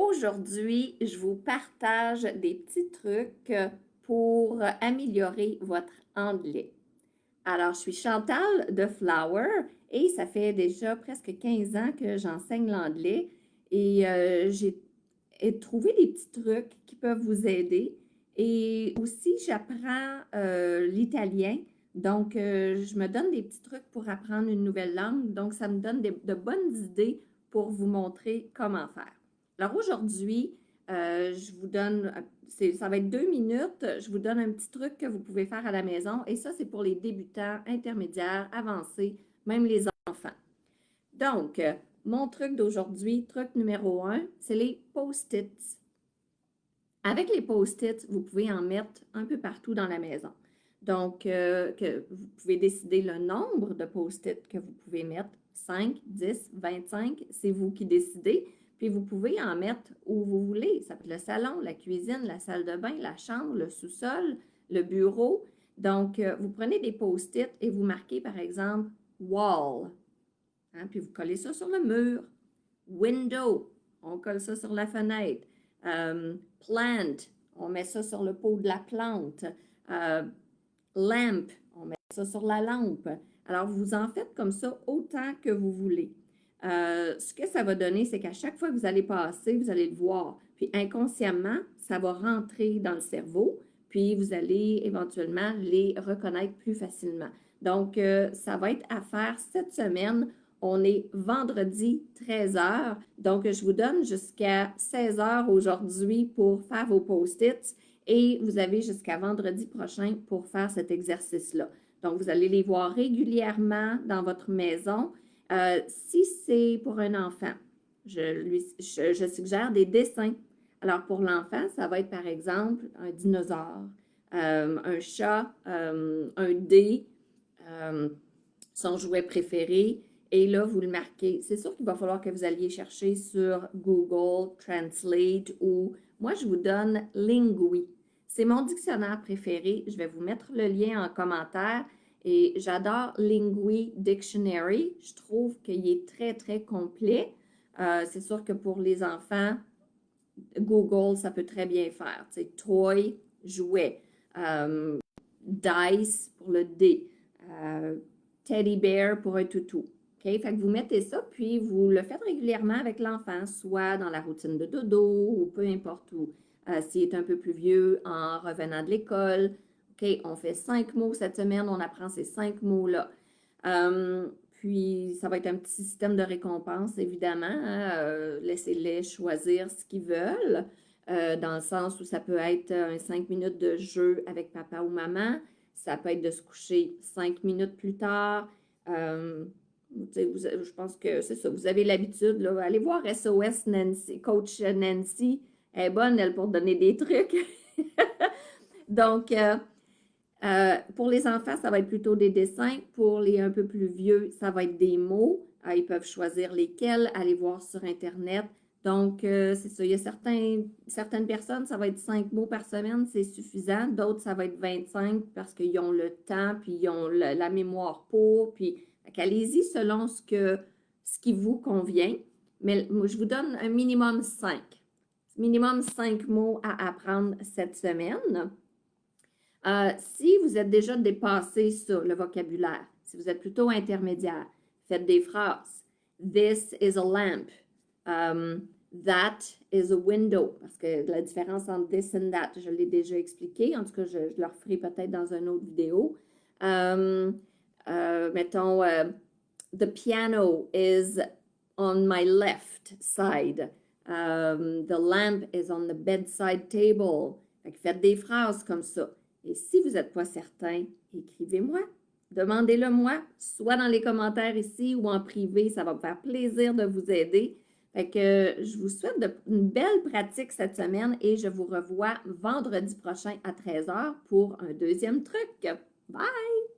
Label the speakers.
Speaker 1: Aujourd'hui, je vous partage des petits trucs pour améliorer votre anglais. Alors, je suis Chantal de Flower et ça fait déjà presque 15 ans que j'enseigne l'anglais et j'ai trouvé des petits trucs qui peuvent vous aider. Et aussi, j'apprends l'italien. Donc, je me donne des petits trucs pour apprendre une nouvelle langue. Donc, ça me donne de bonnes idées pour vous montrer comment faire. Alors, aujourd'hui, je vous donne, ça va être 2 minutes, je vous donne un petit truc que vous pouvez faire à la maison. Et ça, c'est pour les débutants, intermédiaires, avancés, même les enfants. Donc, mon truc d'aujourd'hui, truc numéro 1, c'est les post-its. Avec les post-its, vous pouvez en mettre un peu partout dans la maison. Donc, vous pouvez décider le nombre de post-it que vous pouvez mettre, 5, 10, 25, c'est vous qui décidez. Puis, vous pouvez en mettre où vous voulez. Ça peut être le salon, la cuisine, la salle de bain, la chambre, le sous-sol, le bureau. Donc, vous prenez des post-it et vous marquez, par exemple, wall. Hein, puis, vous collez ça sur le mur. Window, on colle ça sur la fenêtre. Plant, on met ça sur le pot de la plante. Lamp, on met ça sur la lampe. Alors, vous en faites comme ça autant que vous voulez. Ce que ça va donner, c'est qu'à chaque fois que vous allez passer, vous allez le voir. Puis inconsciemment, ça va rentrer dans le cerveau, puis vous allez éventuellement les reconnaître plus facilement. Donc, ça va être à faire cette semaine. On est vendredi 13h, donc je vous donne jusqu'à 16h aujourd'hui pour faire vos post-its et vous avez jusqu'à vendredi prochain pour faire cet exercice-là. Donc, vous allez les voir régulièrement dans votre maison. Si c'est pour un enfant, je suggère des dessins. Alors, pour l'enfant, ça va être par exemple un dinosaure, un chat, un dé, son jouet préféré. Et là, vous le marquez. C'est sûr qu'il va falloir que vous alliez chercher sur Google Translate ou moi, je vous donne Lingui. C'est mon dictionnaire préféré. Je vais vous mettre le lien en commentaire. Et j'adore Lingui Dictionary. Je trouve qu'il est très, très complet. C'est sûr que pour les enfants, Google, ça peut très bien faire. Tu sais, toy, jouet. Dice pour le dé. Teddy bear pour un toutou. OK? Fait que vous mettez ça, puis vous le faites régulièrement avec l'enfant, soit dans la routine de dodo ou peu importe où. S'il est un peu plus vieux, en revenant de l'école. OK, on fait 5 mots cette semaine, on apprend ces 5 mots-là. Puis, ça va être un petit système de récompense, évidemment. Hein? Laissez-les choisir ce qu'ils veulent, dans le sens où ça peut être un 5 minutes de jeu avec papa ou maman. Ça peut être de se coucher 5 minutes plus tard. Je pense que c'est ça. Vous avez l'habitude, là. Allez voir SOS Nancy, coach Nancy. Elle est bonne, elle, pour donner des trucs. Donc, pour les enfants, ça va être plutôt des dessins. Pour les un peu plus vieux, ça va être des mots. Ils peuvent choisir lesquels, aller voir sur Internet. Donc, c'est ça. Il y a certaines personnes, ça va être 5 mots par semaine, c'est suffisant. D'autres, ça va être 25 parce qu'ils ont le temps, puis ils ont la mémoire pour. Puis, allez-y selon ce qui vous convient. Mais moi, je vous donne un minimum 5. Minimum 5 mots à apprendre cette semaine. Si vous êtes déjà dépassé sur le vocabulaire, si vous êtes plutôt intermédiaire, faites des phrases. This is a lamp. That is a window. Parce que la différence entre this and that, je l'ai déjà expliqué. En tout cas, je le referai peut-être dans une autre vidéo. Mettons, the piano is on my left side. The lamp is on the bedside table. Fait que faites des phrases comme ça. Et si vous n'êtes pas certain, écrivez-moi. Demandez-le-moi, soit dans les commentaires ici ou en privé. Ça va me faire plaisir de vous aider. Fait que je vous souhaite une belle pratique cette semaine et je vous revois vendredi prochain à 13h pour un deuxième truc. Bye!